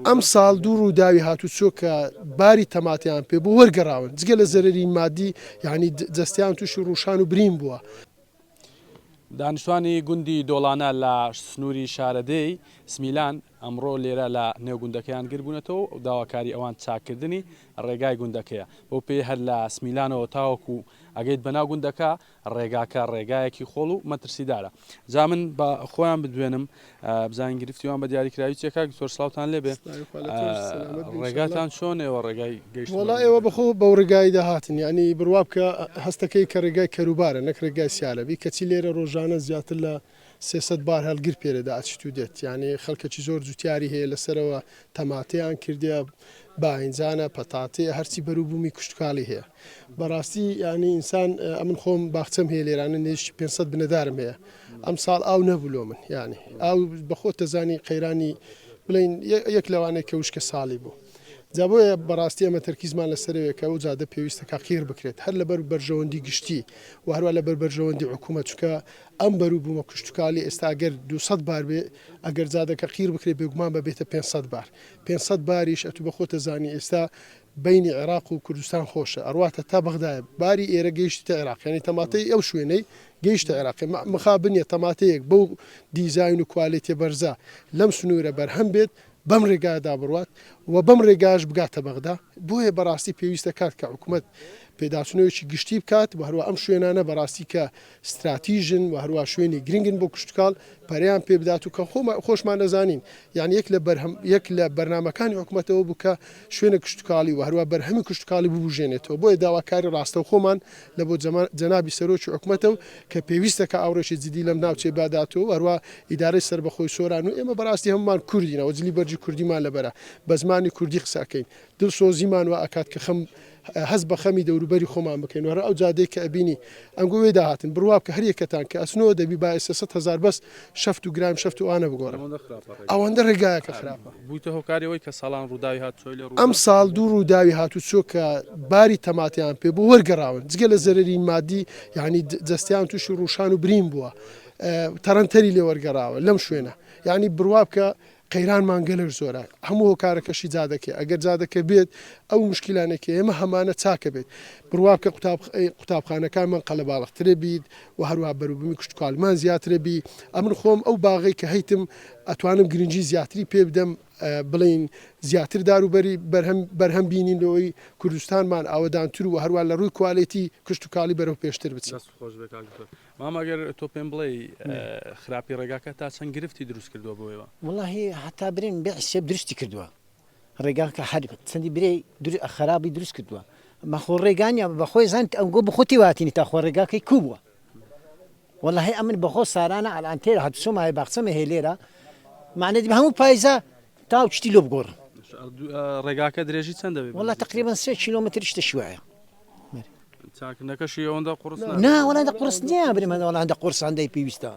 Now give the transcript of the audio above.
ئەم ساڵ دوو ڕووداوی هاتوچۆ کە باری تەماتیان پێ بوو وەرگەڕاون جگە لە زەرری مادی یعنی جەستیان تووشی ڕوشان و برین بووە. دانیشتوانی گوندی دۆڵانە لە سنووری شارەدەی سمیلان ئەمڕۆ لێرە لە نێوگوندەکەیان گربوونەتەوە و داواکاری ئەوان چاکردنی ڕێگای گوندەکەیە بۆ پێ هەر لە سمیلانەوە تاوەکو ئەگەیت بەناو گوندەکە ڕێگاکە ڕێگایەکی خۆڵ و مەترسیدارە. جا من بە خۆیان بدوێنم بزانین گرفتیوان بە دیاریکراوی چێکا زۆر سلااوتان لێبێ ڕێگاتان چۆنێەوە ڕێگای گەیشت وڵا ئێوە بەخۆ بەو ڕێگای داهاتن ینی بڕوا بکە هەستەکەی کە ڕێگای کەروبارە نەک ڕێگای سیالەبی کەچی لێرە ڕۆژانە زیاتر لە 300 بار هەلگر پێرەدا ئاچیت و دێت ینی خەڵکەکی زۆر جوتیاری هەیە لەسەرەوە تەماتەیان کردیا باینجانە پەتاتێ هەرچی بەروبوومی کوشتکاڵی هەیە بەڕاستی ینی ئینسان ئەمن خۆم باخچەم هەیە لێرانە نێشی 500 بنەدارم هەیە ئەم ساڵ ئاو نەبوو من ینی ئاو بەخۆ تەزانی قەیرانی بڵین یەک لەوانەیە کە وشکە ساڵی بوو. جا بۆیە بەڕاستی ئەمە تەرکیزمان لەسەرەوەیەکە و جادە پێویستە قیر بکرێت هەر لەبەر بەرژەوەندی گشتی و هەروە لەبەر بەرژەوەندی حکوومەت چکە ئەم بەروبوومە کوشتتوکالی ئێستا ئەگەر 200 بار بێ ئەگەر جادەکە قیر بکرێت بێگومان بەبێتە 500 بار 500 باریش ئەتو بەخۆ تەزانی ئێستا بینی عێراق و کوردستان خۆشە ئەڕواتە تا بەغدایە باری ئێرە گەیشتە عێراقیانی تەماتەی ئەو شوێنەی گەیشتە عێراقی مخابنیە تەماتەیەک بەو دیزاین و کوالێتێ بەرزە لەم سنوورە بەرهەم بێت بەم ڕێگادا بڕوات و بەم ڕێگاش بگاتە بەغدا بۆیە بەڕاستی پێویستە کات کە حکوومەت پێداچنەوەیکی گشتی بکات و هەروە ئەم شوێنانە بەڕاستی کە استراتیژن و هەروە شوێنی گرنگن بۆ کوشتتوکال پەریان پێ بدات و کە خۆشمان نەزانین یان یەک لە بەرنمەکانی حکوومەتەوە بووکە شوێنە کوشتتوکالی و هەروە بەرهەمی کوشتتوکالی ببوژێنێتەوە بۆیە داواکاری ڕاستە و خۆمان لە بۆ جەنابی سەرۆکی حکوومەتەوە کە پێویستە کە ئاوڕێکی جدی لەم ناوچێ باداتەوە هەروە ئیدارەی سەربەخۆی سۆران و ئێمە بەڕاستی هەمومان کوردینەوە جلی بەرجی کوردیمان لەبەرە بە زمانی کوردی قساکەین دڵسۆزیمان و ئاکات کە هەز بە خەمی دەوروبەری خۆمان بکەین وەرە ئەو جادەی کە ئەبینی ئەنگوێ داهاتن بڕواب کە هەریەکەتان کە ئەسنەوە دەبی با 300,000 بەس شەفت و گرام شەفت و ئانە بگۆڕن ئەوەندە ڕێگایەکە خراپە بوویتە هۆکاریەوەی کە ساڵان ڕووداوی هات ئەم ساڵ دوو ڕووداوی هاتوچۆ کە باری تەماتیان پێ بوو وەرگەڕاون جگە لە زەرری مادی یعنی جەستیان تووشی ڕوشان و برین بووە تەرەنتەری لێ وەرگەڕاوە لەم شوێنە یعنی بڕواب کە قەیرانمان گەلەر زۆرە هەموو هۆکارەکەشی جادەکە ئەگەر جادەکە بێت ئەو مشکلانێکی ئێمە هەمانە چاکە بێت بڕواب کە قوتابخانەکانمان قەلەباڵغترە بیت و هەروە بەروبوومی کوشتتوکالمان زیاترە بی ئەمن خۆم ئەو باغی کە هەیتم ئەتوانم گرنگی زیاتری پێ بدەم بڵین زیاتر داروبەری بەرهەم بینین لەوەی کوردستانمان ئاوەدانتر و هەروە لە ڕووی کوالێتی کوشتتوکالی بەرەو پێشتر بچێت. مامەگەر تۆ پێم بڵێ خراپی ڕێگاکە تا چەند گرفتی دروست کردووە بۆەوە وڵی هەتا برین بێسێب درستی کردووە ڕێگاکە هەر چەندی برێ خراپی دروست کردووە مەخۆ ڕێگانیا بەخۆی زانت ئەوگۆ بخۆتی واتینی تا خۆ ڕێگاکەی کوبووە وڵی ئەمن بەخۆ سارانە ئەلانتێر هەتوسۆمای باخچەمە هەیە لێرە معنەتی هەموو پایزە تا چتی لۆ بگۆڕن ڕێگاکە درێژی چەند دەبێت وڵا تقریبا 3 کیلۆمتر شتە شوایە چاکنەکەشی ئەوەندە قورس نا وەڵا قورس نییە برێمە وەڵا هەندە قورس هەندەی پێویستە.